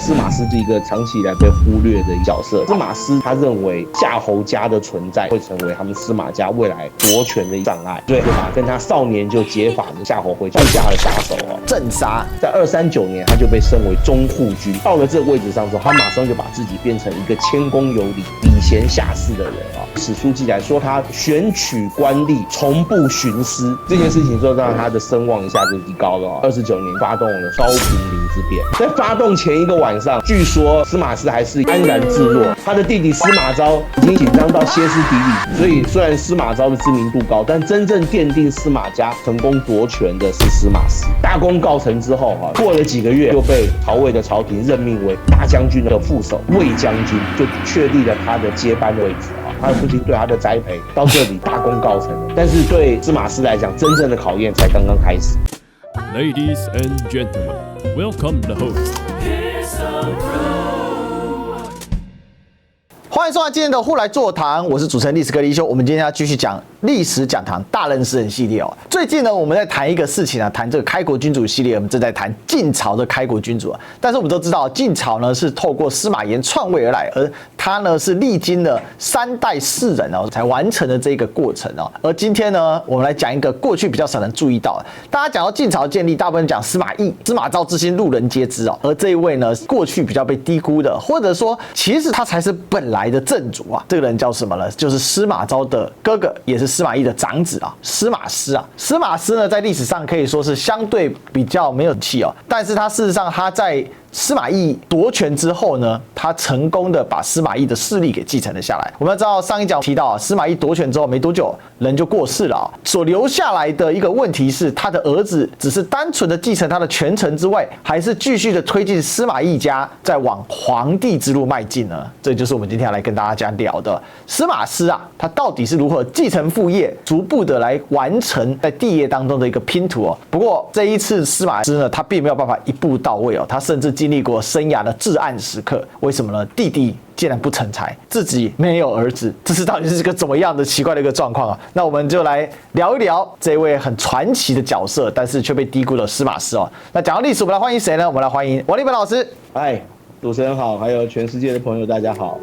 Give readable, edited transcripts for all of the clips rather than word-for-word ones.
司马师是一个长期以来被忽略的角色。司马师他认为夏侯家的存在会成为他们司马家未来夺权的障碍，所以就把跟他少年就结发的夏侯徽部下了杀手镇杀。在239年，他就被升为中护军。到了这个位置上之后，他马上就把自己变成一个谦恭有礼、礼贤下士的人史书记载说他选取官吏，从不徇私，这件事情就让他的声望一下就提高了29年发动了高平陵之变，在发动前一个晚上，据说司马师还是安然自若，他的弟弟司马昭已经紧张到歇斯底里。所以虽然司马昭的知名度高，但真正奠定司马家成功夺权的是司马师。大功告成之后过了几个月就被曹魏的朝廷任命为大将军的副手，魏将军，就确立了他的接班位置他的父亲对他的栽培到这里大功告成了，但是对司马师来讲，真正的考验才刚刚开始。Ladies and gentlemen, welcome the host. 欢迎收看今天的互来座谈，我是主持人历史哥李修。我们今天要继续讲历史讲堂大认识人系列最近呢，我们在谈一个事情谈这个开国君主系列，我们正在谈晋朝的开国君主但是我们都知道，晋朝呢是透过司马炎篡位而来，而他呢是历经了3代4人才完成了这个过程而今天呢，我们来讲一个过去比较少人注意到的。大家讲到晋朝建立，大部分讲司马懿，司马昭之心路人皆知而这一位呢，过去比较被低估的，或者说其实他才是本来的正主这个人叫什么呢？就是司马昭的哥哥，也是司马懿的长子司马师司马师呢，在历史上可以说是相对比较没有气但是他事实上他在司马懿夺权之后呢，他成功的把司马懿的势力给继承了下来。我们要知道，上一讲提到司马懿夺权之后没多久，人就过世了所留下来的一个问题是，他的儿子只是单纯的继承他的权臣之外，还是继续的推进司马懿家在往皇帝之路迈进呢？这就是我们今天要来跟大家聊的。司马师他到底是如何继承父业，逐步的来完成在帝业当中的一个拼图不过这一次司马师呢，他并没有办法一步到位他甚至经历过生涯的至暗时刻。为什么呢？弟弟竟然不成才，自己没有儿子，这到底是个怎么样的奇怪的一个状况那我们就来聊一聊这位很传奇的角色，但是却被低估的司马师那讲到历史，我们来欢迎谁呢？我们来欢迎王立本老师。嗨，主持人好，还有全世界的朋友，大家好。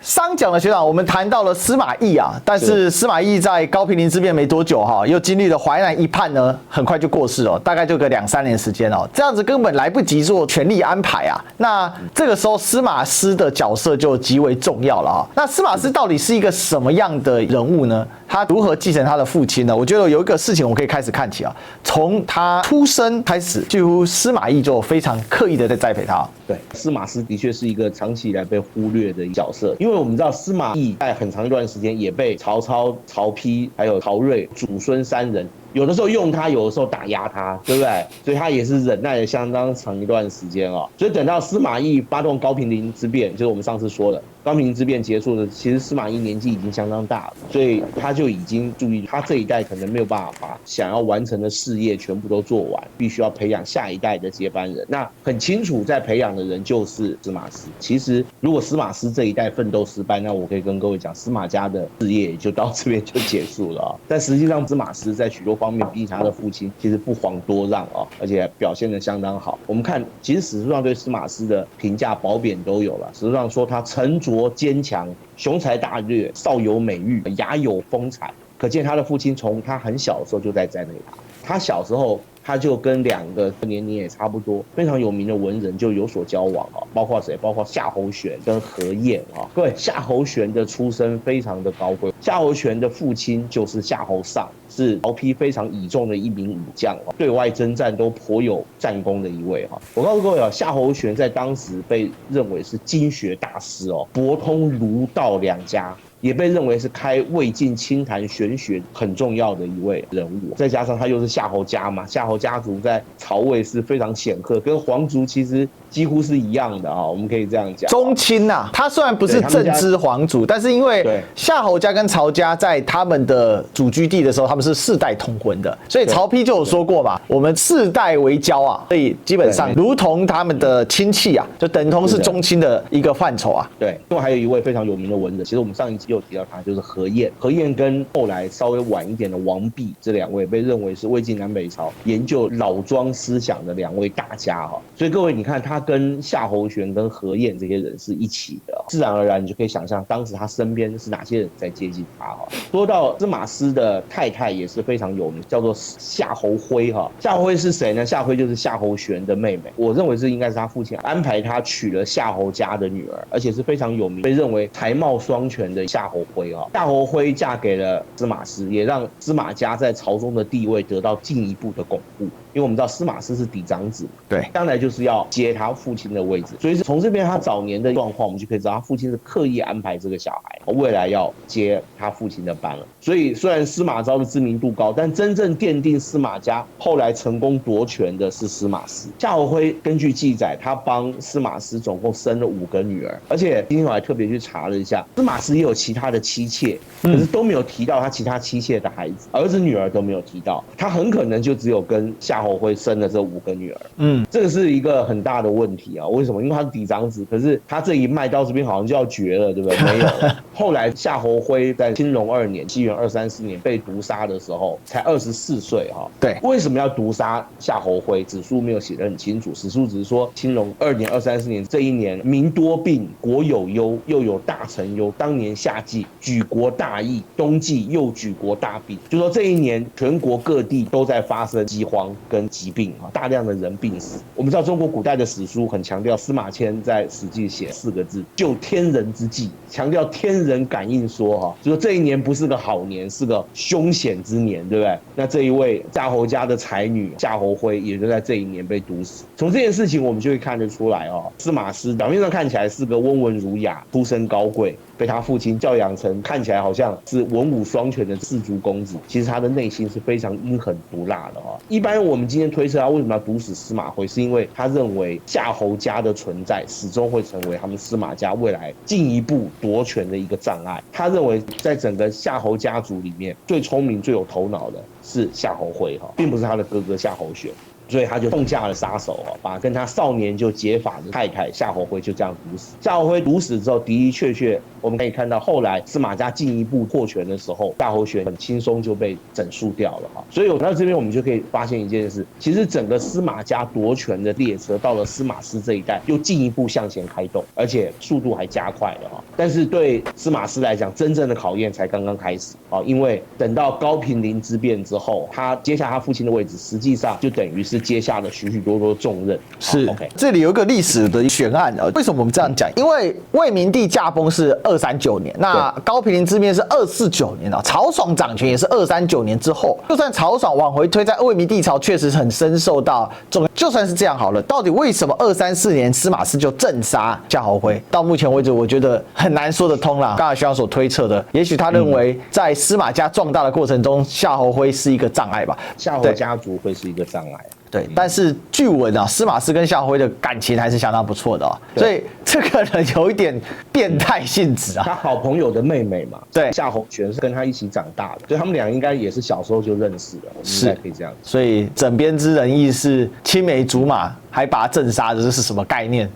上讲的学长，我们谈到了司马懿但是司马懿在高平陵之变没多久又经历了淮南一叛呢，很快就过世大概就个2-3年时间这样子根本来不及做权力安排那这个时候司马师的角色就极为重要了那司马师到底是一个什么样的人物呢？他如何继承他的父亲呢？我觉得有一个事情我们可以开始看起从他出生开始，几乎司马懿就非常刻意的在栽培他。对，司马师的确是一个长期以来被忽略的角色，因为我们知道司马懿在很长一段时间也被曹操、曹丕还有曹睿祖孙3人。有的时候用他，有的时候打压他，对不对？所以他也是忍耐了相当长一段时间所以等到司马懿发动高平陵之变，就是我们上次说的高平陵之变结束的，其实司马懿年纪已经相当大了，所以他就已经注意，他这一代可能没有办法把想要完成的事业全部都做完，必须要培养下一代的接班人。那很清楚，在培养的人就是司马师。其实如果司马师这一代奋斗失败，那我可以跟各位讲，司马家的事业也就到这边就结束了但实际上，司马师在许多方面比他的父亲其实不遑多让而且表现得相当好。我们看，其实史书上对司马师的评价褒贬都有了。史书上说他沉着坚强，雄才大略，少有美誉，雅有风采。可见他的父亲从他很小的时候就在栽培他。他小时候他就跟2个年龄也差不多非常有名的文人就有所交往包括谁？包括夏侯玄跟何晏各位，夏侯玄的出身非常的高贵，夏侯玄的父亲就是夏侯尚，是曹丕非常倚重的一名武将对外征战都颇有战功的一位我告诉各位夏侯玄在当时被认为是经学大师博通儒道2家。也被认为是开魏晋清谈玄学很重要的一位人物，再加上他又是夏侯家嘛，夏侯家族在曹魏是非常显赫，跟皇族其实几乎是一样的我们可以这样讲。宗亲他虽然不是正支皇族，但是因为夏侯家跟曹家在他们的祖居地的时候，他们是4代通婚的，所以曹丕就有说过嘛，我们4代为交所以基本上如同他们的亲戚就等同是宗亲的一个范畴对，另外还有一位非常有名的文人，其实我们上一集有提到他，就是何晏。何晏跟后来稍微晚一点的王弼这两位被认为是魏晋南北朝研究老庄思想的两位大家哈。所以各位你看，他跟夏侯玄跟何晏这些人是一起的，自然而然你就可以想象当时他身边是哪些人在接近他哈。说到司马师的太太也是非常有名，叫做夏侯徽哈。夏侯徽是谁呢？夏侯徽就是夏侯玄的妹妹，我认为这应该是他父亲安排他娶了夏侯家的女儿，而且是非常有名，被认为才貌双全的夏侯徽哈。夏侯徽嫁给了司马师，也让司马家在朝中的地位得到进一步的巩固。因为我们知道司马师是嫡长子，对，将来就是要接他父亲的位置，所以从这边他早年的状况，我们就可以知道他父亲是刻意安排这个小孩未来要接他父亲的班了。所以虽然司马昭的知名度高，但真正奠定司马家后来成功夺权的是司马师。夏侯徽根据记载，他帮司马师总共生了5个女儿，而且今天我还特别去查了一下，司马师也有其他的妻妾，可是都没有提到他其他妻妾的孩子，儿子女儿都没有提到，他很可能就只有跟夏侯徽生了这5个女儿。这个是一个很大的问题啊！为什么？因为他是嫡长子，可是他这一脉到这边好像就要绝了，对不对？没有。后来夏侯徽在青隆2年（西元234年）被毒杀的时候，才24岁哈。对，为什么要毒杀夏侯徽？史书没有写得很清楚，史书只是说青隆2年234年这一年，民多病，国有忧，又有大臣忧。当年夏季，举国大疫；冬季又举国大病。就说这一年，全国各地都在发生饥荒跟疾病啊，大量的人病死。我们知道中国古代的史书很强调，司马迁在《史记》写4个字：救天人之际，强调天人感应说哈，就说这一年不是个好年，是个凶险之年，对不对？那这一位夏侯家的才女夏侯徽也就在这一年被毒死。从这件事情我们就会看得出来哦，司马师表面上看起来是个温文儒雅、出身高贵，被他父亲教养成看起来好像是文武双全的士族公子，其实他的内心是非常阴狠毒辣的哈。一般我们今天推测他为什么要毒死司马徽，是因为他认为夏侯家的存在始终会成为他们司马家未来进一步夺权的一个障碍。他认为在整个夏侯家族里面，最聪明、最有头脑的是夏侯徽哈，并不是他的哥哥夏侯玄。所以他就痛下了杀手把跟他少年就结发的太太夏侯徽就这样毒死。夏侯徽毒死之后，的确我们可以看到，后来司马家进一步获权的时候，夏侯玄很轻松就被整肃掉了哈。所以我到这边我们就可以发现一件事，其实整个司马家夺权的列车到了司马师这一代又进一步向前开动，而且速度还加快了哈。但是对司马师来讲，真正的考验才刚刚开始啊，因为等到高平陵之变之后，他接下他父亲的位置，实际上就等于是接下了许多重任。是 ，OK。这里有一个历史的悬案啊，为什么我们这样讲？因为魏明帝驾崩是239年，那高平陵之变是249年啊，曹爽掌权也是239年之后。就算曹爽往回推，在魏明帝朝确实很深受到重，就算是这样好了，到底为什么234年司马师就镇杀夏侯徽？到目前为止，我觉得很难说得通啦。刚才学长所推测的，也许他认为在司马家壮大的过程中，夏侯徽是一个障碍吧，夏侯家族会是一个障碍。对，但是据闻啊，司马师跟夏侯徽的感情还是相当不错的所以这个人有一点变态性质啊。他好朋友的妹妹嘛，对，夏侯玄是跟他一起长大的，所以他们俩应该也是小时候就认识了，我们应该可以这样。所以枕边之人亦是青梅竹马，还把他镇杀，这是什么概念？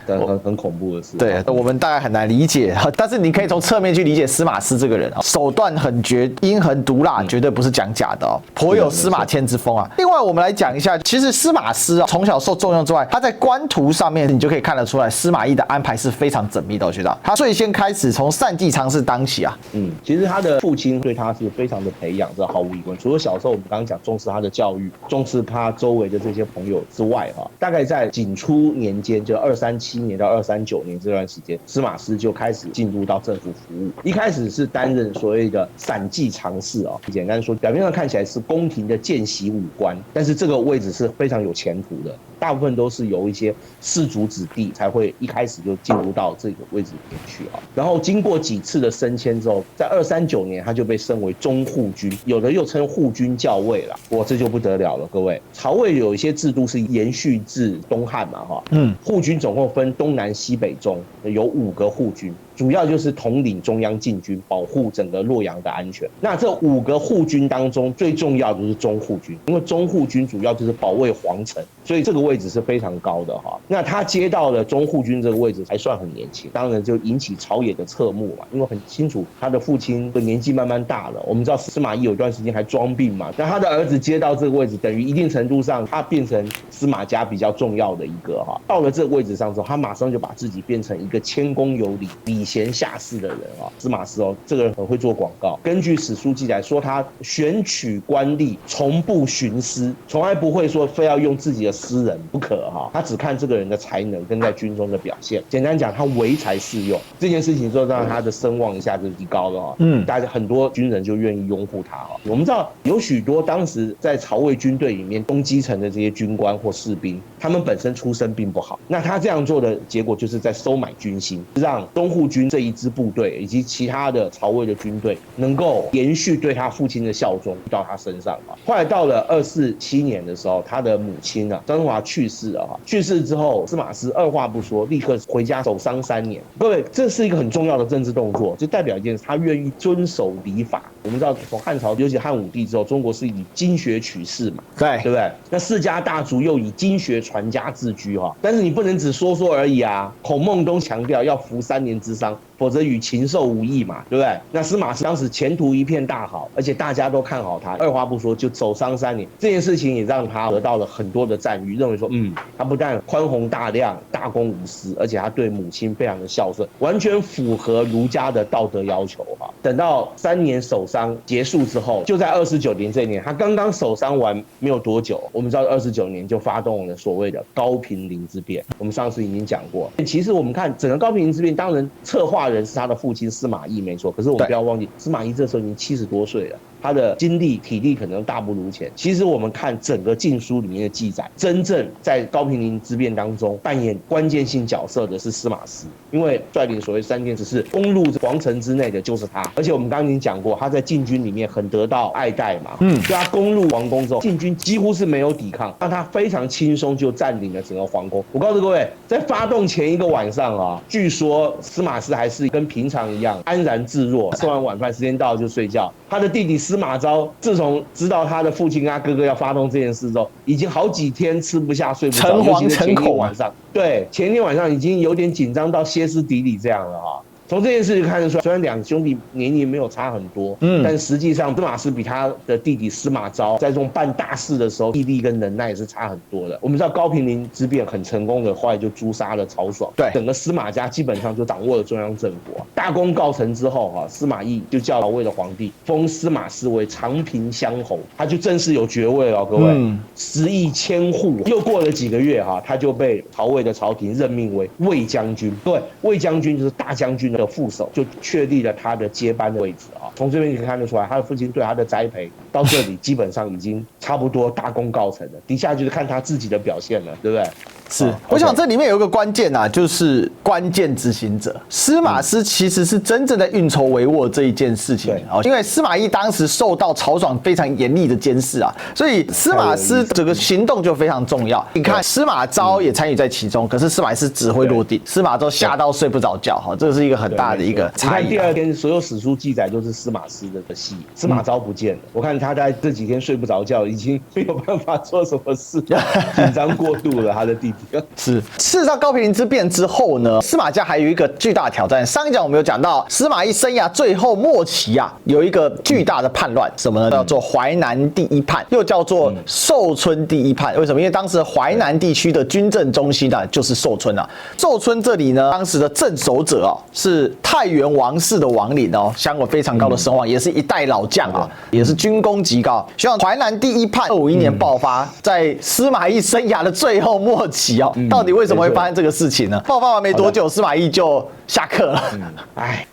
很恐怖的事。对，我们大概很难理解，但是你可以从侧面去理解司马师这个人手段狠绝、阴狠毒辣，绝对不是讲假的颇有司马迁之风啊。另外，我们来讲一下，其实司马师从小受重用之外，他在官途上面你就可以看得出来，司马懿的安排是非常缜密的，学长。他最先开始从善记常侍当起啊。其实他的父亲对他是非常的培养，这毫无疑问。除了小时候我们刚刚讲重视他的教育，重视他周围的这些朋友之外大概在景初年间，就237年到239年这段时间，司马师就开始进入到政府服务。一开始是担任所谓的散记常侍简单说，表面上看起来是宫廷的见习武官，但是这个位置是非常有前途的，大部分都是由一些士族子弟才会一开始就进入到这个位置里面去然后经过几次的升迁之后，在239年他就被升为中护军，有的又称护军校尉了。这就不得了了，各位。曹魏有一些制度是延续至东东汉嘛哈，护军总共分东南西北中，有5个护军。主要就是统领中央禁军，保护整个洛阳的安全。那这5个护军当中，最重要的就是中护军，因为中护军主要就是保卫皇城，所以这个位置是非常高的哈。那他接到了中护军这个位置还算很年轻，当然就引起朝野的侧目嘛，因为很清楚他的父亲的年纪慢慢大了。我们知道司马懿有一段时间还装病嘛，那他的儿子接到这个位置，等于一定程度上他变成司马家比较重要的一个哈。到了这个位置上之后，他马上就把自己变成一个谦恭有礼、礼贤下士的人啊。司马师这个人很会做广告。根据史书记载说，他选取官吏，从不徇私，从来不会说非要用自己的私人不可哈。他只看这个人的才能跟在军中的表现。简单讲，他唯才是用这件事情，就让他的声望一下就提高了哈。大家很多军人就愿意拥护他哈。我们知道有许多当时在曹魏军队里面中基层的这些军官或士兵，他们本身出身并不好。那他这样做的结果，就是在收买军心，让中护军这一支部队以及其他的曹魏的军队能够延续对他父亲的效忠到他身上啊。后来到了247年的时候，他的母亲啊张春华去世了哈。去世之后，司马师二话不说，立刻回家守丧3年。各位，这是一个很重要的政治动作，就代表一件事，他愿意遵守礼法。我们知道，从汉朝，尤其汉武帝之后，中国是以经学取士嘛，对不对？那世家大族又以经学传家自居哈。但是你不能只说说而已啊。孔孟都强调要服3年之丧，否则与禽兽无异嘛，对不对？那司马师当时前途一片大好，而且大家都看好他，二话不说就守丧3年。这件事情也让他得到了很多的赞誉，认为说，他不但宽宏大量、大公无私，而且他对母亲非常的孝顺，完全符合儒家的道德要求哈。等到3年守丧结束之后，就在29年这一年，他刚刚守丧完没有多久，我们知道29年就发动了所谓的高平陵之变。我们上次已经讲过，其实我们看整个高平陵之变，当然策划人是他的父亲司马懿没错，可是我们不要忘记，司马懿这时候已经70多岁了。他的精力体力可能大不如前。其实我们看整个禁书里面的记载，真正在高平陵之变当中扮演关键性角色的是司马师，因为率领所谓3件只是攻入皇城之内的就是他。而且我们刚刚已经讲过，他在禁军里面很得到爱戴嘛，所以他攻入皇宫之后，禁军几乎是没有抵抗，让他非常轻松就占领了整个皇宫。我告诉各位，在发动前一个晚上啊，据说司马师还是跟平常一样安然自若，吃完晚饭时间到了就睡觉。他的弟弟司马昭自从知道他的父亲跟他哥哥要发动这件事之后，已经好几天吃不下睡不着，尤其是前一天晚上，对，前一天晚上已经有点紧张到歇斯底里这样了哈。从这件事就看得出来，虽然2兄弟年龄没有差很多，但实际上司马师比他的弟弟司马昭在这种办大事的时候，毅力跟能耐也是差很多的。我们知道高平陵之变很成功的，后来就诛杀了曹爽，对，整个司马家基本上就掌握了中央政府。大功告成之后，司马懿就叫曹魏的皇帝封司马师为长平乡侯，他就正式有爵位了。各位，10亿千户。又过了几个月他就被曹魏的朝廷任命为魏将军。对，魏将军就是大将军的副手，就确立了他的接班的位置从这边可以看得出来，他的父亲对他的栽培到这里基本上已经差不多大功告成了，底下就是看他自己的表现了，对不对？是，我想这里面有一个关键就是关键执行者。司马师其实是真正在运筹帷幄这一件事情因为司马懿当时受到曹爽非常严厉的监视所以司马师这个行动就非常重要。你看司马昭也参与在其中，可是司马师只会落地，司马昭吓到睡不着觉这是一个很大的一个差异。你看第二天所有史书记载都是司马师的戏，司马昭不见了。我看他在这几天睡不着觉，已经没有办法做什么事，紧张过度了他的弟弟。是，事实上高平陵之变之后呢，司马家还有一个巨大的挑战。上一讲我们有讲到，司马懿生涯最后末期有一个巨大的叛乱，什么呢？叫做淮南第一叛，又叫做寿春第一叛。为什么？因为当时淮南地区的军政中心就是寿春寿春这里呢，当时的镇守者是太原王氏的王陵享有非常高的声望，也是一代老将也是军功极高。希望淮南第一叛251年爆发，在司马懿生涯的最后末期到底为什么会发生这个事情呢？爆发完没多久，司马懿就下课了。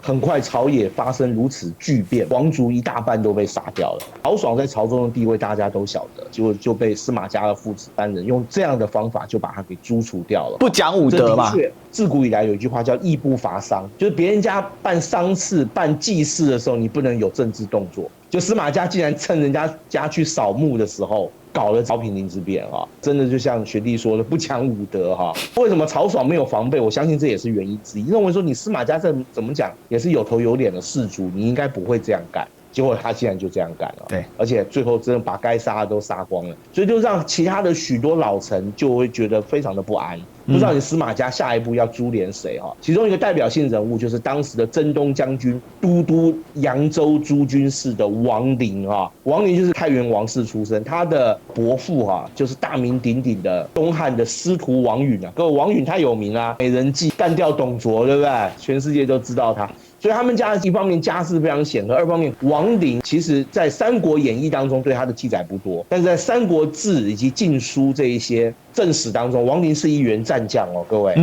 很快朝野发生如此巨变，皇族一大半都被杀掉了。曹爽在朝中的地位大家都晓得，结果就被司马家的父子3人用这样的方法就把他给诛除掉了。不讲武德嘛。自古以来有一句话叫义不伐丧，就是别人家办丧事、办祭祀的时候，你不能有政治动作。就司马家竟然趁人家去扫墓的时候，搞了曹品临之变哈，真的就像学弟说的不讲武德哈。为什么曹爽没有防备？我相信这也是原因之一。认为说你司马家这怎么讲也是有头有脸的士族，你应该不会这样干。结果他竟然就这样干了，对，而且最后真的把该杀的都杀光了，所以就让其他的许多老臣就会觉得非常的不安，不知道你司马家下一步要株连谁哈。其中一个代表性人物就是当时的征东将军、都督扬州诸军事的王陵哈。王陵就是太原王氏出身，他的伯父哈就是大名鼎鼎的东汉的司徒王允啊。各位，王允太有名啦，美人计干掉董卓，对不对？全世界都知道他。所以他们家一方面家世非常显赫，二方面王陵其实在《三国演义》当中对他的记载不多，但是在《三国志》以及《晋书》这一些正史当中，王陵是一员战将哦，各位，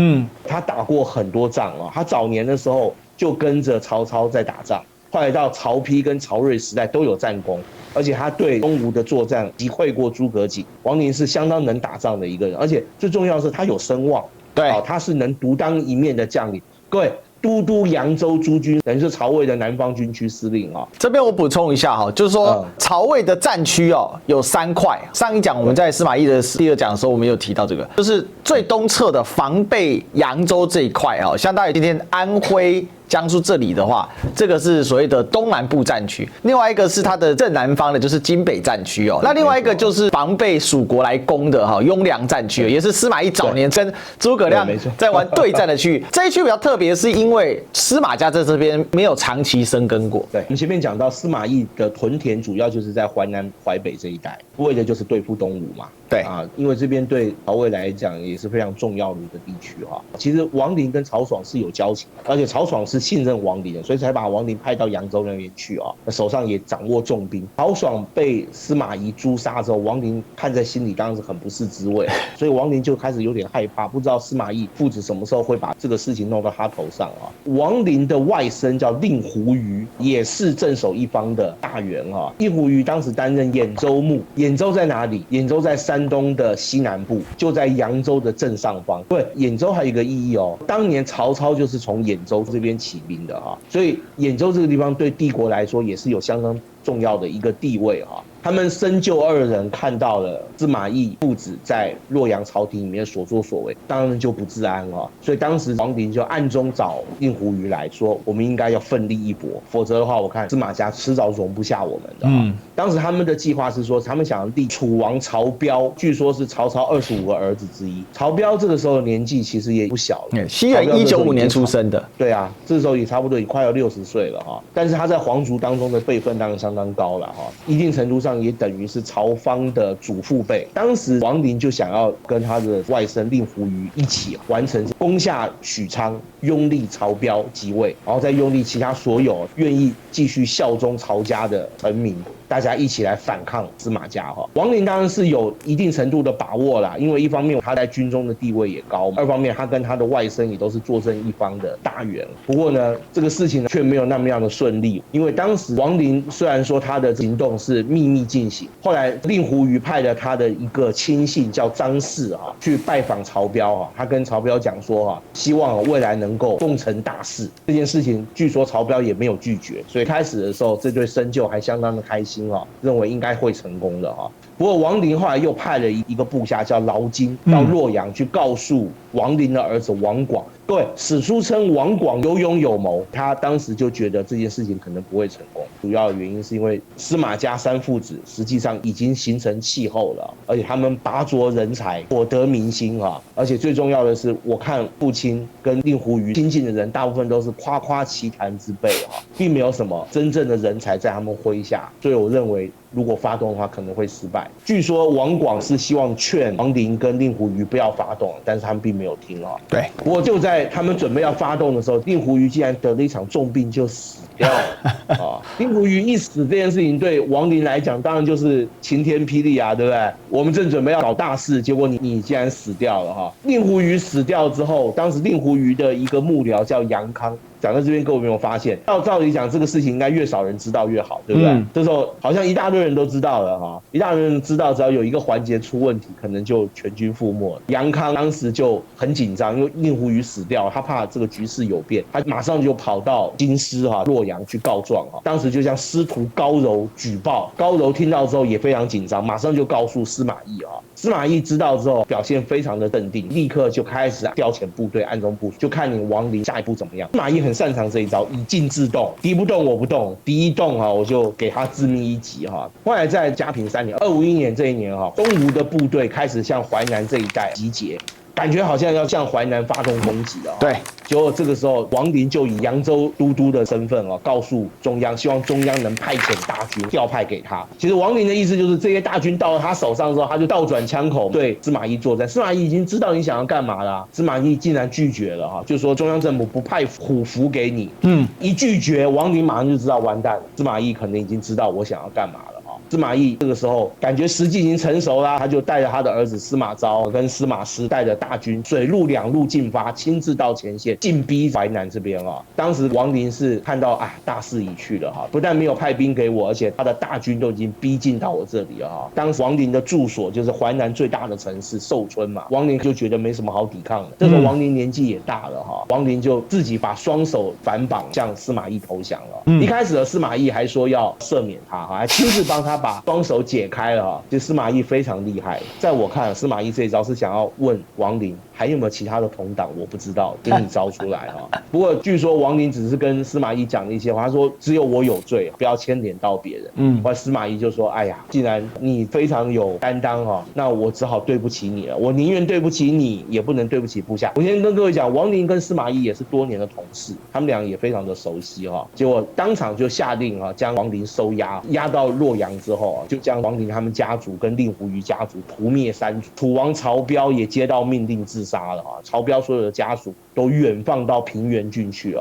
他打过很多仗哦，他早年的时候就跟着曹操在打仗，后来到曹丕跟曹睿时代都有战功，而且他对东吴的作战击溃过诸葛瑾。王陵是相当能打仗的一个人，而且最重要的是他有声望，对，他是能独当一面的将领，各位。都督扬州诸军，等于是曹魏的南方军区司令啊。这边我补充一下哈，就是说曹魏的战区哦有3块。上一讲我们在司马懿的第2讲的时候，我们有提到这个，就是最东侧的防备扬州这一块啊，相当于今天安徽、江苏这里的话，这个是所谓的东南部战区。另外一个是它的正南方的，就是荆北战区哦。那另外一个就是防备蜀国来攻的哈雍凉战区，也是司马懿早年跟诸葛亮在玩对战的区域。这一区比较特别，是因为司马家在这边没有长期生根过。对，我们前面讲到司马懿的屯田主要就是在淮南、淮北这一带，为的就是对付东吴嘛。对啊，因为这边对曹魏来讲也是非常重要的一个地区哈。其实王陵跟曹爽是有交情，而且曹爽是信任王陵的，所以才把王陵派到扬州那边去啊，手上也掌握重兵。曹爽被司马懿诛杀之后，王陵看在心里当然是很不是滋味，所以王陵就开始有点害怕，不知道司马懿父子什么时候会把这个事情弄到他头上啊。王陵的外甥叫令狐虞，也是镇守一方的大员啊。令狐虞当时担任兖州牧，兖州在哪里？兖州在山东的西南部，就在扬州的正上方。对，兖州还有一个意义哦，当年曹操就是从兖州这边起兵的哈，所以兖州这个地方对帝国来说也是有相当重要的一个地位哈。他们深究2人看到了司马懿父子在洛阳朝廷里面所作所为，当然就不自安啊。所以当时王陵就暗中找令狐虞来说，我们应该要奋力一搏，否则的话，我看司马家迟早容不下我们的。当时他们的计划是说，他们想要立楚王曹彪，据说是曹操25个儿子之一。曹彪这个时候的年纪其实也不小了，西元195年出生的。对啊，这时候也差不多也快要60岁了哈。但是他在皇族当中的辈分当然相当高了哈，一定程度上也等于是曹芳的祖父辈。当时王陵就想要跟他的外甥令狐虞一起完成攻下许昌，拥立曹彪即位，然后再拥立其他所有愿意继续效忠曹家的臣民，大家一起来反抗司马家哈。王陵当然是有一定程度的把握啦，因为一方面他在军中的地位也高，二方面他跟他的外甥也都是坐镇一方的大员。不过呢，这个事情却没有那么样的顺利，因为当时王陵虽然说他的行动是秘密进行，后来令狐虞派了他的一个亲信叫张氏啊去拜访曹彪啊，他跟曹彪讲说啊，希望未来能够功成大事。这件事情据说曹彪也没有拒绝，所以开始的时候这对深究还相当的开心啊，认为应该会成功的啊。不过王陵后来又派了一个部下叫劳金到洛阳去告诉王陵的儿子王广。各位，史书称王广有勇有谋，他当时就觉得这件事情可能不会成功。主要的原因是因为司马家3父子实际上已经形成气候了，而且他们拔擢人才，博得民心啊。而且最重要的是，我看父亲跟令狐虞亲近的人，大部分都是夸夸其谈之辈啊，并没有什么真正的人才在他们麾下，所以我认为如果发动的话可能会失败。据说王广是希望劝王陵跟令狐虞不要发动，但是他们并没有听啊。对，不过就在他们准备要发动的时候，令狐虞竟然得了一场重病就死掉了啊！令狐虞一死，这件事情对王陵来讲当然就是晴天霹雳啊，对不对？我们正准备要搞大事，结果你竟然死掉了哈！令狐虞死掉之后，当时令狐虞的一个幕僚叫杨康。讲到这边，各位有没有发现？照理讲，这个事情应该越少人知道越好，对不对？这时候好像一大堆人都知道了哈，一大堆人知道，只要有一个环节出问题，可能就全军覆没了。杨康当时就很紧张，因为令狐瑜死掉，他怕这个局势有变，他马上就跑到京师洛阳去告状哈。当时就向师徒高柔举报，高柔听到之后也非常紧张，马上就告诉司马懿啊。司马懿知道之后，表现非常的镇定，立刻就开始调遣部队，暗中部署，就看你王林下一步怎么样。司马懿很擅长这一招，以静制动，敌不动我不动，敌一动我就给他致命一击哈。后来在嘉平3年，251年这一年东吴的部队开始向淮南这一带集结。感觉好像要向淮南发动攻击了。对，结果这个时候王林就以扬州都督的身份告诉中央，希望中央能派遣大军调派给他。其实王林的意思就是这些大军到了他手上之后，他就倒转枪口对司马懿作战。司马懿已经知道你想要干嘛了，司马懿竟然拒绝了就说中央政府不派虎符给你。一拒绝，王林马上就知道完蛋了，司马懿可能已经知道我想要干嘛了。司马懿这个时候感觉时机已经成熟啦，他就带着他的儿子司马昭跟司马师带着大军水陆两路进发，亲自到前线进逼淮南这边当时王林是看到大势已去了不但没有派兵给我，而且他的大军都已经逼近到我这里了当时王林的住所就是淮南最大的城市寿春嘛，王林就觉得没什么好抵抗的。这时候王林年纪也大了王林就自己把双手反绑向司马懿投降了。一开始的司马懿还说要赦免他还亲自帮他把双手解开了就司马懿非常厉害。在我看司马懿这一招是想要问王林还有没有其他的同党，我不知道，给你招出来不过据说王林只是跟司马懿讲了一些话，他说只有我有罪，不要牵连到别人。后来司马懿就说哎呀，既然你非常有担当那我只好对不起你了，我宁愿对不起你，也不能对不起部下。我先跟各位讲，王林跟司马懿也是多年的同事，他们俩也非常的熟悉结果当场就下令将王林收押到洛阳之后就将王林他们家族跟令狐瑜家族屠灭3族。楚王曹彪也接到命令自杀了曹彪所有的家属都远放到平原郡去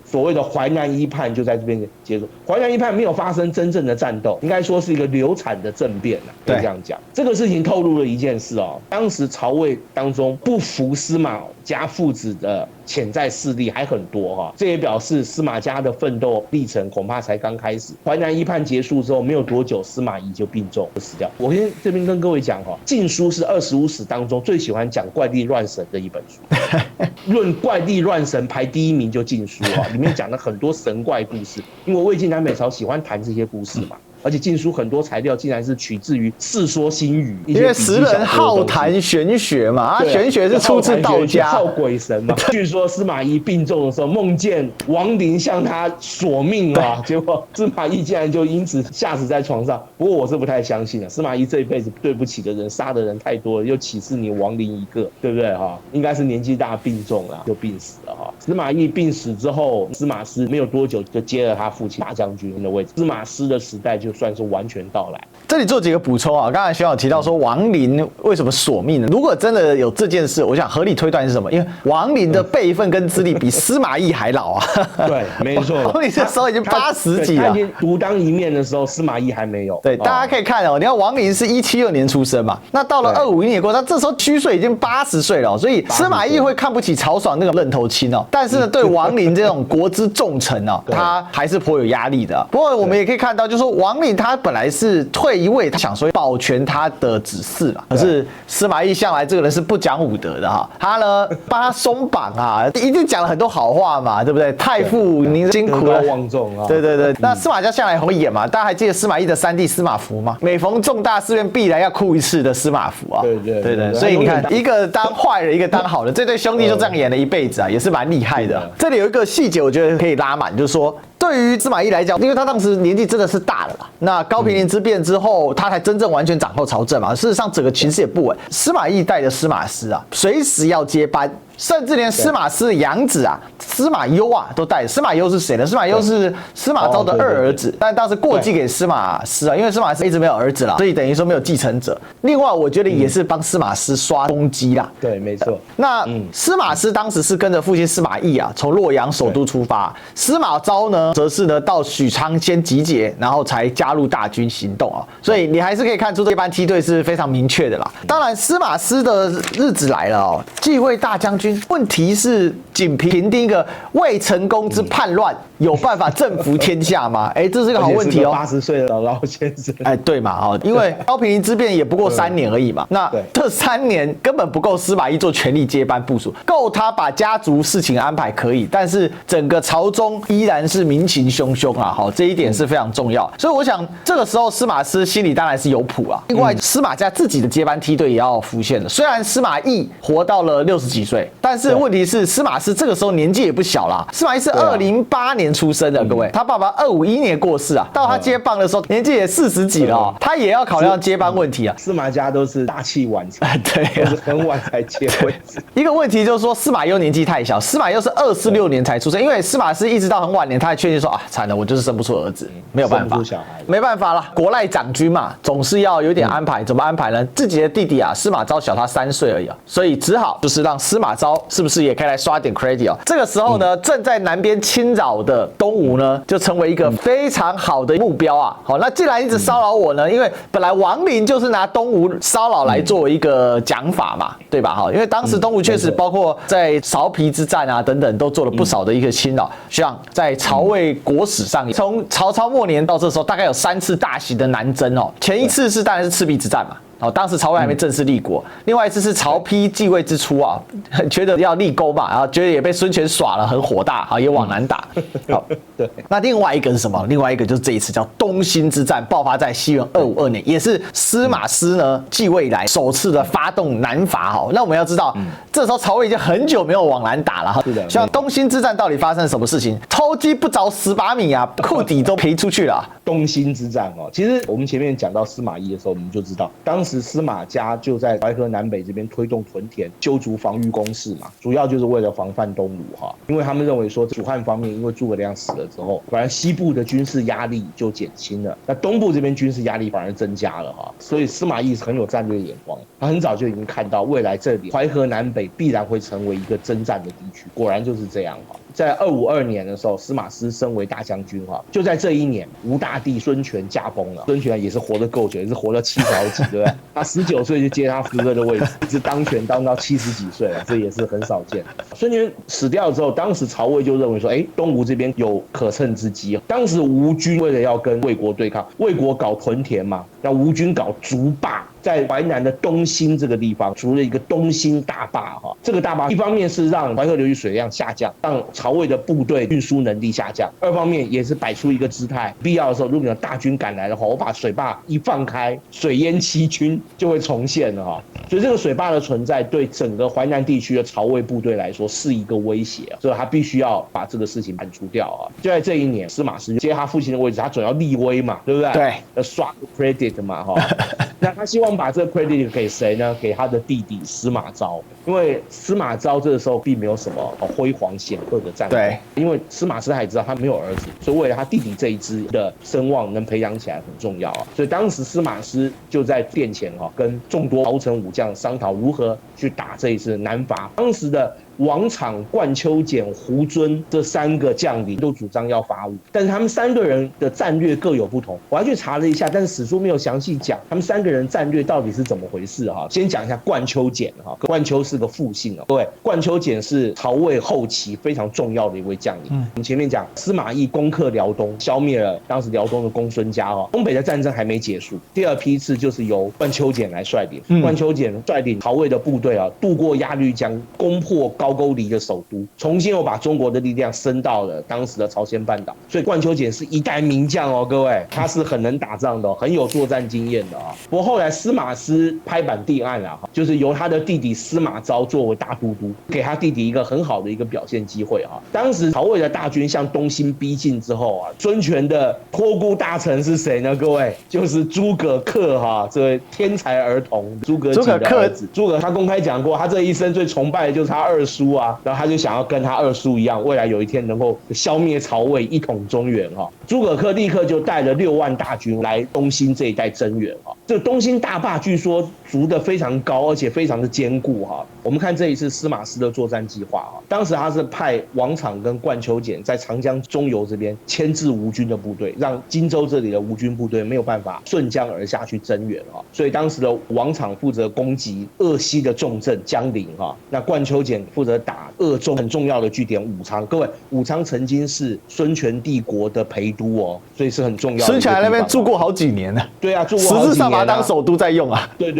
所谓的淮南一叛就在这边结束。淮南一叛没有发生真正的战斗，应该说是一个流产的政变可以这样讲。这个事情透露了一件事当时曹魏当中不服司马家父子的潜在势力还很多这也表示司马家的奋斗历程恐怕才刚开始。淮南一叛结束之后没有多久，司马懿就病重就死掉。我先这边跟各位讲晋书是25史当中最喜欢讲怪力乱神的一本书论怪力乱神排第1名就晋书里面讲了很多神怪故事，因为魏晋南北朝喜欢谈这些故事嘛。而且晋书很多材料竟然是取自于《世说新语》，因为时人好谈玄学嘛，玄学是出自道家，好鬼神嘛。据说司马懿病重的时候，梦见王林向他索命结果司马懿竟然就因此吓死在床上。不过我是不太相信司马懿这一辈子对不起的人、杀的人太多了，又岂是你王林一个，对不对应该是年纪大病重了，就病死了司马懿病死之后，司马师没有多久就接了他父亲大将军的位置，司马师的时代就算是完全到来。这里做几个补充刚才学长提到说王林为什么索命呢？如果真的有这件事，我想合理推断是什么？因为王林的辈分跟资历比司马懿还老对，没错。王林这时候已经80几了，他已经独当一面的时候，司马懿还没有。对，大家可以看你看王林是176年出生嘛，那到了251年过后，他这时候虚岁已经80岁了所以司马懿会看不起曹爽那个愣头青但是呢，对王林这种国之重臣他还是颇有压力的。不过我们也可以看到，就是说王林他本来是退一位，他想说保全他的子嗣嘛。可是司马懿向来这个人是不讲武德的他呢帮他松绑一定讲了很多好话嘛，对不对？太傅您辛苦了，德高望重对对对。那司马家向来很会演嘛，大家还记得司马懿的3弟司马孚吗？每逢重大事件必然要哭一次的司马孚对对对对。所以你看，一个当坏人，一个当好人，这对兄弟就这样演了一辈子也是蛮厉害的。这里有一个细节，我觉得可以拉满，就是说，对于司马懿来讲，因为他当时年纪真的是大了啦，那高平陵之变之后，他才真正完全掌控朝政嘛。事实上，整个情势也不稳。司马懿带着司马师随时要接班。甚至连司马师的养子司马攸都带着。司马攸是谁呢？司马攸是司马昭的2儿子，但当时过继给司马师因为司马师一直没有儿子了，所以等于说没有继承者。另外，我觉得也是帮司马师刷功绩啦。对，没错。那司马师当时是跟着父亲司马懿从洛阳首都出发，司马昭呢，则是呢到许昌先集结，然后才加入大军行动所以你还是可以看出这班梯队是非常明确的啦。当然，司马师的日子来了继位大将军军。问题是，仅凭定一个未成功之叛乱，有办法征服天下吗？这是个好问题哦。80岁的老先生，对嘛，因为高平陵之变也不过3年而已嘛。那这3年根本不够司马懿做权力接班部署，够他把家族事情安排可以，但是整个朝中依然是民情汹汹啊。这一点是非常重要。所以我想这个时候司马师心里当然是有谱啊。另外，司马家自己的接班梯队也要浮现了。虽然司马懿活到了60几岁，但是问题是司马师这个时候年纪也不小啦。司马懿是2008年出生的，各位，他爸爸251年过世啊，到他接棒的时候年纪也40几了他也要考虑到接班问题啊。司马家都是大器晚成，对都是很晚才接位置。一个问题就是说司马攸年纪太小，司马攸是246年才出生，因为司马师一直到很晚年，他还确定说惨了，我就是生不出儿子，没有办法，没办法了，国赖长君嘛，总是要有点安排。怎么安排呢？自己的弟弟司马昭小他3岁而已所以只好就是让司马昭是不是也可以来刷点 credit 这个时候呢，正在南边侵扰的东吴呢，就成为一个非常好的目标好，那既然一直骚扰我呢，因为本来王陵就是拿东吴骚扰来作为一个讲法嘛，对吧？因为当时东吴确实包括在苕皮之战等等，都做了不少的一个侵扰。像在曹魏国史上，从曹操末年到这时候，大概有3次大型的南征前一次是当然是赤壁之战嘛。当时曹魏还没正式立国，另外一次是曹丕继位之初觉得要立功嘛，然后觉得也被孙权耍了，很火大也往南打。对，那另外一个是什么？另外一个就是这一次叫东兴之战，爆发在西元252年，也是司马师呢继位以来首次的发动南伐。那我们要知道，这时候曹魏已经很久没有往南打了。像东兴之战到底发生什么事情？偷鸡不着蚀把米裤底都赔出去了。东兴之战其实我们前面讲到司马懿的时候，我们就知道当时司马家就在淮河南北这边推动屯田，修筑防御工事嘛，主要就是为了防范东吴因为他们认为说蜀汉方面因为诸葛亮死了之后，反而西部的军事压力就减轻了，那东部这边军事压力反而增加了所以司马懿是很有战略眼光，他很早就已经看到未来这里淮河南北必然会成为一个征战的地区，果然就是这样在252年的时候，司马师升为大将军就在这一年，吴大帝孙权驾崩了。孙权也是活得够久，也是活到70好几，对不对？他19岁就接他父哥的位置，一直当权当到70几岁了，这也是很少见。孙权死掉之后，当时曹魏就认为说，东吴这边有可乘之机。当时吴军为了要跟魏国对抗，魏国搞屯田嘛，那吴军搞筑坝。在淮南的东兴这个地方筑了一个东兴大坝这个大坝一方面是让淮河流域水量下降，让曹魏的部队运输能力下降，二方面也是摆出一个姿态，必要的时候如果有大军赶来的话，我把水坝一放开，水淹七军就会重现了所以这个水坝的存在对整个淮南地区的曹魏部队来说是一个威胁所以他必须要把这个事情铲除掉就在这一年，司马师接他父亲的位置，他总要立威嘛，对不对？对，要刷 credit 嘛那他希望把这个 credit 给谁呢？给他的弟弟司马昭，因为司马昭这个时候并没有什么辉煌显赫的战功，对，因为司马师还知道他没有儿子，所以为了他弟弟这一支的声望能培养起来很重要所以当时司马师就在殿前跟众多豪臣武将商讨如何去打这一次南伐。当时的王昶、冠丘俭、胡遵这3个将领都主张要伐吴，但是他们3个人的战略各有不同。我还去查了一下，但是史书没有详细讲他们3个人战略到底是怎么回事先讲一下冠丘俭冠丘是个复姓各位，冠丘俭是曹魏后期非常重要的一位将领。我们前面讲司马懿攻克辽东，消灭了当时辽东的公孙家东北的战争还没结束，第2批次就是由冠丘俭来率领。冠丘俭率领曹魏的部队渡过鸭绿江，攻破高句丽的首都，重新又把中国的力量升到了当时的朝鲜半岛。所以冠丘俭是一代名将各位，他是很能打仗的很有作战经验的不过后来司马师拍板定案了就是由他的弟弟司马昭作为大都督，给他弟弟一个很好的一个表现机会当时曹魏的大军向东兴逼近之后孙权的托孤大臣是谁呢？各位，就是诸葛恪这位天才儿童，诸葛瑾的儿子。诸葛他公开讲过，他这一生最崇拜的就是他二叔然后他就想要跟他二叔一样，未来有一天能够消灭曹魏，一统中原诸葛恪立刻就带了6万大军来东兴这一带增援这个东兴大坝据说筑得非常高，而且非常的坚固我们看这一次司马师的作战计划啊，当时他是派王昶跟冠秋俭在长江中游这边牵制吴军的部队，让荆州这里的吴军部队没有办法顺江而下去增援啊。所以当时的王昶负责攻击鄂西的重镇江陵啊，那冠秋俭负责打鄂中很重要的据点武昌。各位，武昌曾经是孙权帝国的陪都哦，所以是很重要的。孙权在那边住过好几年呢。对啊，住过好几年啊，实质上把它当首都在用啊。对，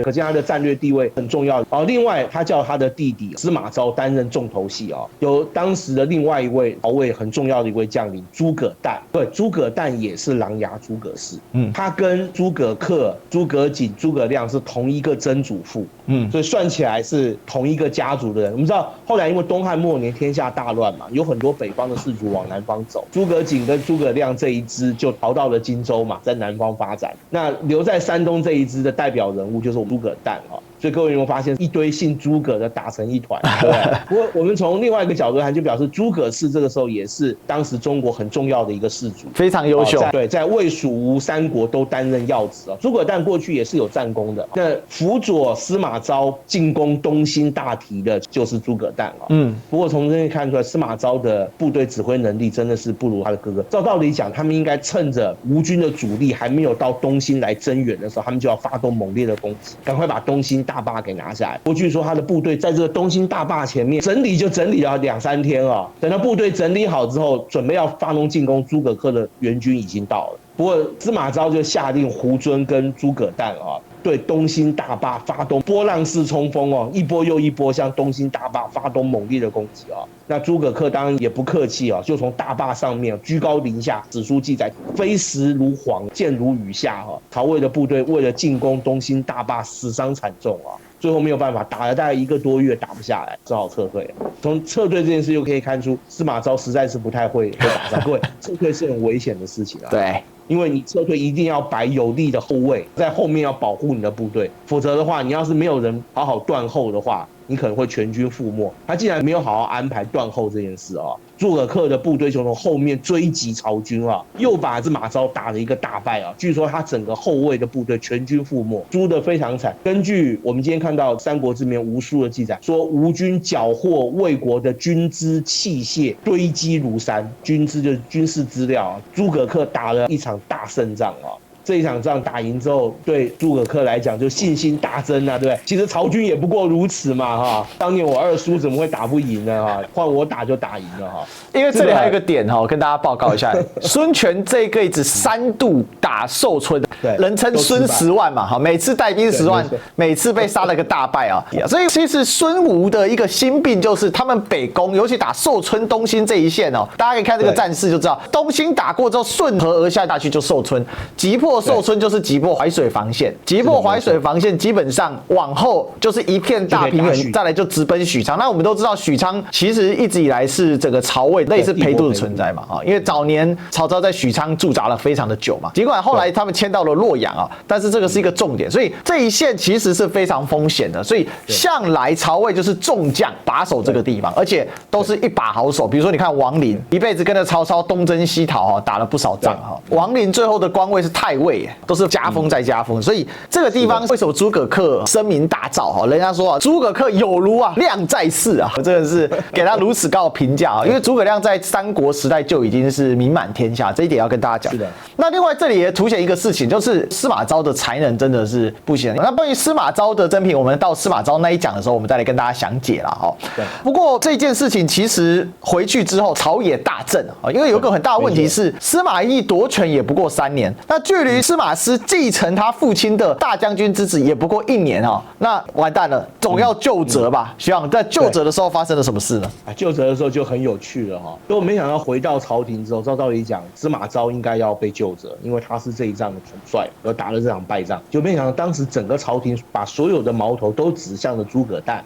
可见他的战略地位很重要。另外他叫他的弟弟司马昭担任重头戏啊，有当时的另外一位曹魏很重要的一位将领诸葛诞。对，诸葛诞也是琅琊诸葛氏，他跟诸葛恪、诸葛瑾、诸葛亮是同一个曾祖父，所以算起来是同一个家族的人。我们知道后来因为东汉末年天下大乱嘛，有很多北方的士族往南方走，诸葛瑾跟诸葛亮这一支就逃到了荆州嘛，在南方发展。那留在山东这一支的代表人物就是诸葛诞啊。所以各位有没有发现一堆姓诸葛的打成一团，对不对？不过我们从另外一个角度看，就表示诸葛氏这个时候也是当时中国很重要的一个氏族，非常优秀。对，在魏、蜀、吴三国都担任要职啊。诸葛诞过去也是有战功的，那辅佐司马昭进攻东兴大堤的就是诸葛诞啊。不过从这里看出来，司马昭的部队指挥能力真的是不如他的哥哥。照道理讲，他们应该趁着吴军的主力还没有到东兴来增援的时候，他们就要发动猛烈的攻击，赶快把东兴大坝给拿下来。过去说他的部队在这个东兴大坝前面整理就整理了2-3天啊，等到部队整理好之后，准备要发动进攻，诸葛恪的援军已经到了。不过司马昭就下令胡遵跟诸葛诞啊，对东兴大坝发动波浪式冲锋哦，一波又一波向东兴大坝发动猛烈的攻击啊。那诸葛恪当然也不客气啊，就从大坝上面居高临下，史书记载飞石如簧，箭如雨下哈。曹魏的部队为了进攻东兴大坝，死伤惨重啊。最后没有办法，打了大概1个多月打不下来，只好撤退。从撤退这件事就可以看出，司马昭实在是不太会打仗。各位，撤退是很危险的事情啊。对。因为你撤退一定要摆有力的后卫在后面，要保护你的部队，否则的话，你要是没有人好好断后的话，你可能会全军覆没。他竟然没有好好安排断后这件事啊！诸葛恪的部队就从后面追击曹军啊，又把司马昭打了一个大败啊！据说他整个后卫的部队全军覆没，输得非常惨。根据我们今天看到《三国志》里面无数的记载，说吴军缴获魏国的军资器械堆积如山，军资就是军事资料啊。诸葛恪打了一场大胜仗啊！这一场仗打赢之后，对诸葛恪来讲就信心大增啊，对不对？其实曹军也不过如此嘛，哈！当年我2输怎么会打不赢呢？哈，换我打就打赢了哈。因为这里还有一个点哈，跟大家报告一下，孙权这一辈子3度打寿春，人称孙10万嘛，哈，每次带兵10万，每次被杀了个大败啊。所以其实孙吴的一个心病就是他们北攻，尤其打寿春、东兴这一线哦，大家可以看这个战事就知道，东兴打过之后顺河而下去就寿春，击破寿春就是击破淮水防线，击破淮水防线基本上往后就是一片大平原，再来就直奔许昌。那我们都知道许昌其实一直以来是整个曹魏类似陪都的存在嘛，因为早年曹操在许昌驻扎了非常的久嘛，尽管后来他们迁到了洛阳啊，但是这个是一个重点，所以这一线其实是非常风险的，所以向来曹魏就是重将把守这个地方，而且都是一把好手。比如说你看王林一辈子跟着曹操东征西讨，打了不少仗哈。王林最后的官位是太尉，都是加封再加封，所以这个地方为什么诸葛恪声名大噪哈？人家说啊，诸葛恪有如亮在世啊，真的是给他如此高的评价啊，因为诸葛亮在三国时代就已经是名满天下，这一点要跟大家讲。是的。那另外这里也凸显一个事情，就是司马昭的才能真的是不行。那关于司马昭的生平，我们到司马昭那一讲的时候，我们再来跟大家详解了哈。对。不过这件事情其实回去之后，朝野大震啊，因为有个很大的问题是，司马懿夺权也不过3年，那距离司马师继承他父亲的大将军之子也不过1年啊，那完蛋了，总要究责吧？徐阳，在究责的时候发生了什么事呢？究责的时候就很有趣了哈，都没想到回到朝廷之后，照道理讲，司马昭应该要被究责，因为他是这一仗的统帅，而打了这场败仗，就没想到当时整个朝廷把所有的矛头都指向了诸葛诞。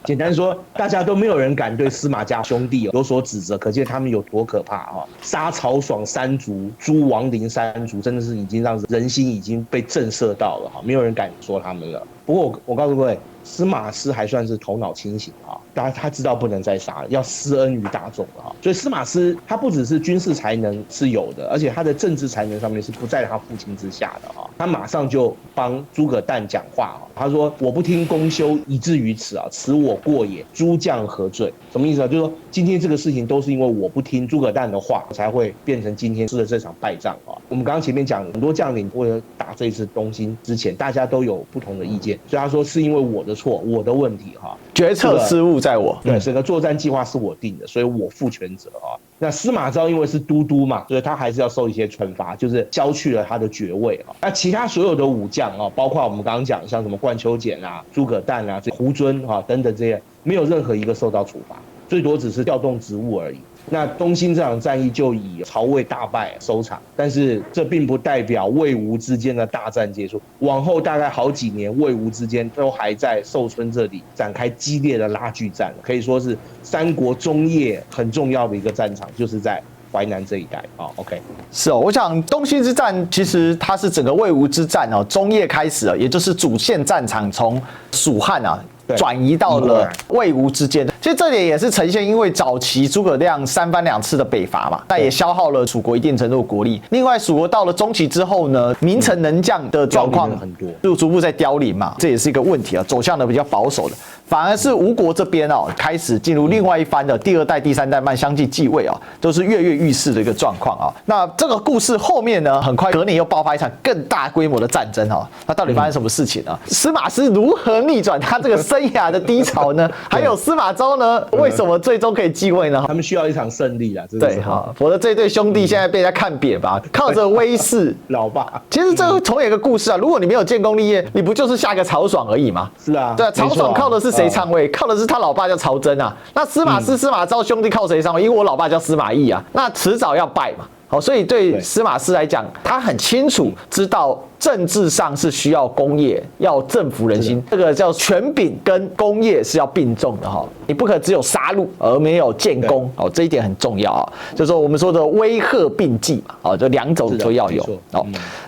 简单说，大家都没有人敢对司马家兄弟有所指责，可见他们有多可怕啊！杀曹爽3族，诛王陵3族，真的是已经让人心已经被震慑到了哈，没有人敢说他们了。不过我告诉各位，司马师还算是头脑清醒啊，当然他知道不能再杀了，要施恩于大众了啊。所以司马师他不只是军事才能是有的，而且他的政治才能上面是不在他父亲之下的啊。他马上就帮诸葛诞讲话啊，他说我不听公休以至于此啊，此我过也，诸将何罪？什么意思啊？就是说今天这个事情都是因为我不听诸葛诞的话，才会变成今天吃的这场败仗啊。我们刚刚前面讲很多将领为了打这一次东兴之前，大家都有不同的意见，所以他说是因为我的错，我的问题哈，决策失误在我。对，整个作战计划是我定的，所以我负全责啊。那司马昭因为是都督嘛，所以他还是要受一些惩罚，就是削去了他的爵位啊。那其他所有的武将啊，包括我们刚刚讲像什么冠丘俭啊、诸葛诞啊、胡遵啊等等这些，没有任何一个受到处罚，最多只是调动职务而已。那东兴这场战役就以曹魏大败收场，但是这并不代表魏吴之间的大战结束。往后大概好几年，魏吴之间都还在寿春这里展开激烈的拉锯战，可以说是三国中叶很重要的一个战场，就是在淮南这一带啊。OK， 是哦，我想东兴之战其实它是整个魏吴之战哦，中叶开始了，也就是主线战场从蜀汉啊转移到了魏吴之间。其实这点也是呈现，因为早期诸葛亮三番两次的北伐嘛，但也消耗了蜀国一定程度的国力。另外，蜀国到了中期之后呢，名臣能将的状况就逐步在凋零嘛，这也是一个问题啊，走向的比较保守的。反而是吴国这边哦，开始进入另外一番的第二代、第三代慢相继继位啊，都是跃跃欲试的一个状况啊。那这个故事后面呢，很快隔年又爆发一场更大规模的战争啊。那到底发生什么事情呢？司马师如何逆转他这个生涯的低潮呢？还有司马昭呢，为什么最终可以继位呢？他们需要一场胜利啊，对哈，否则这对兄弟现在被人家看扁吧，靠着威势老爸。其实这同一个故事啊，如果你没有建功立业，你不就是下一个曹爽而已吗？是啊，对啊，曹爽靠的是谁上位？靠的是他老爸叫曹真啊。那司马师、司马昭兄弟靠谁上位？因为我老爸叫司马懿啊，那迟早要败嘛。好，所以对司马师来讲，他很清楚知道政治上是需要功业，要政服人心，这个叫权柄跟功业是要并重的哈。你不可只有杀戮而没有建功，哦，这一点很重要啊。就是说我们说的威吓并济嘛，哦，这两种都要有哦。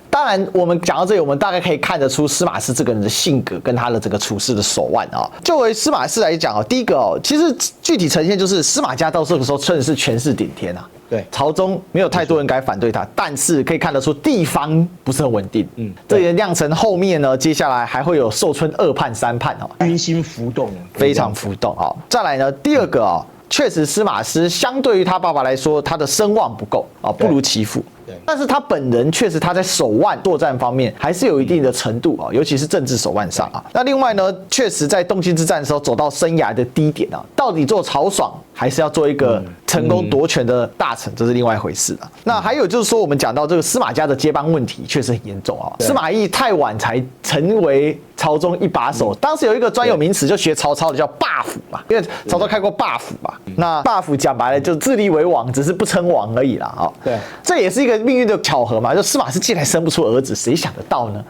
当然，我们讲到这里，我们大概可以看得出司马师这个人的性格跟他的这个处事的手腕啊。作为司马师来讲啊，第一个哦，其实具体呈现就是司马家到这个时候真的是权势顶天啊。对，朝中没有太多人敢反对他，但是可以看得出地方不是很稳定。这也酿成后面呢，接下来还会有寿春2叛3叛哦，军心浮动，非常浮动啊。再来呢，第二个啊，确实司马师相对于他爸爸来说，他的声望不够啊，不如其父。但是他本人确实他在手腕作战方面还是有一定的程度啊，尤其是政治手腕上啊。那另外呢，确实在东兴之战的时候走到生涯的低点啊，到底做曹爽还是要做一个成功夺权的大臣，这是另外一回事啊。那还有就是说，我们讲到这个司马家的接班问题确实很严重啊。司马懿太晚才成为朝中一把手，当时有一个专有名词就学曹操的叫霸府嘛，因为曹操开过霸府嘛。那霸府讲白了就自立为王，只是不称王而已啦啊。对，这也是一个命运的巧合嘛，就司马师既然生不出儿子，谁想得到呢？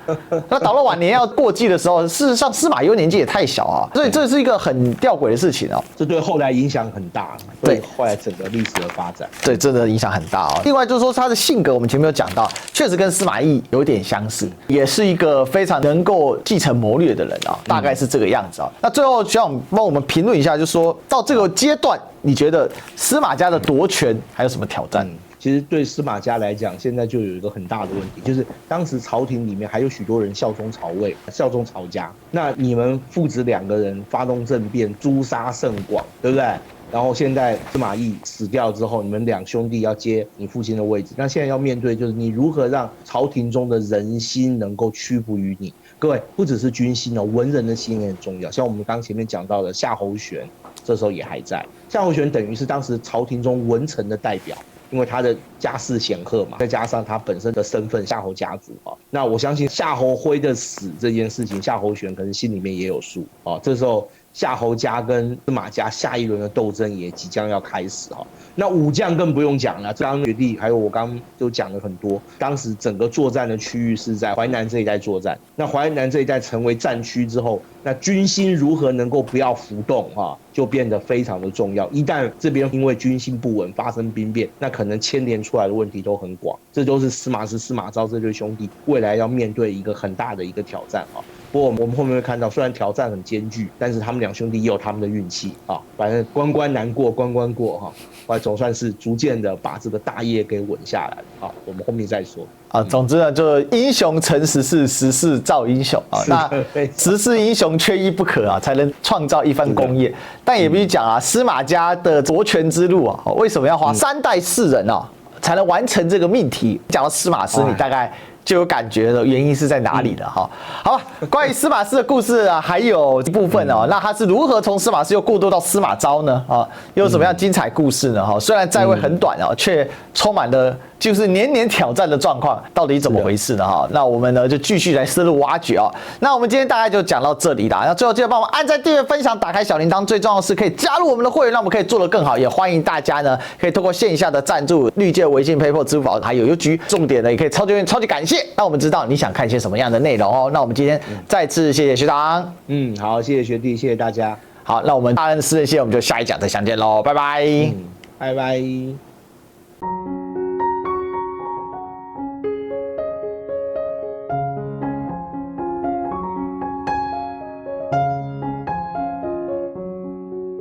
那到了晚年要过继的时候，事实上司马攸年纪也太小啊，所以这是一个很吊诡的事情哦。这对后来影响很大，对后来整个历史的发展，对，真的影响很大哦。另外就是说他的性格，我们前面有讲到，确实跟司马懿有点相似，也是一个非常能够继承谋略的人啊，大概是这个样子啊。那最后需要帮我们评论一下，就是说到这个阶段，你觉得司马家的夺权还有什么挑战？其实对司马家来讲，现在就有一个很大的问题，就是当时朝廷里面还有许多人效忠曹魏、效忠曹家。那你们父子2个人发动政变，诛杀甚广，对不对？然后现在司马懿死掉之后，你们2兄弟要接你父亲的位置，那现在要面对就是你如何让朝廷中的人心能够屈服于你。各位，不只是军心哦，文人的心也很重要。像我们刚前面讲到的夏侯玄，这时候也还在。夏侯玄等于是当时朝廷中文臣的代表。因为他的家世显赫嘛，再加上他本身的身份夏侯家族啊，那我相信夏侯徽的死这件事情，夏侯玄可能心里面也有数啊。这时候夏侯家跟司马家下一轮的斗争也即将要开始啊。那武将更不用讲了，刚刚学弟还有我刚刚都讲了很多。当时整个作战的区域是在淮南这一带作战，那淮南这一带成为战区之后，那军心如何能够不要浮动啊，就变得非常的重要。一旦这边因为军心不稳发生兵变，那可能牵连出来的问题都很广。这都是司马师、司马昭这对兄弟未来要面对一个很大的一个挑战啊。不过我们后面会看到，虽然挑战很艰巨，但是他们两兄弟也有他们的运气啊。反正关关难过关关过哈，后来总算是逐渐的把这个大业给稳下来了。我们后面再说。总之呢，就英雄成时势，时势造英雄啊。那时势英雄缺一不可啊，才能创造一番功业。但也必须讲啊，司马家的夺权之路啊，为什么要花3代4人啊，才能完成这个命题？讲到司马师，你大概就有感觉了，原因是在哪里了哈？好吧，关于司马师的故事啊，还有一部分哦，那他是如何从司马师又过渡到司马昭呢？又有什么样精彩故事呢？虽然在位很短哦，却充满了就是年年挑战的状况，到底怎么回事呢？那我们呢就继续来深入挖掘哦。那我们今天大概就讲到这里啦。那最后记得帮我们按赞、订阅、分享、打开小铃铛，最重要的是可以加入我们的会员，让我们可以做得更好。也欢迎大家呢可以透过线下的赞助，绿界、微信、PayPal、支付宝还有邮局，重点呢也可以超级感谢，让我们知道你想看一些什么样的内容哦。那我们今天再次谢谢学长，好，谢谢学弟，谢谢大家。好，那我们大人私人线我们就下一讲再相见喽，拜拜，拜拜。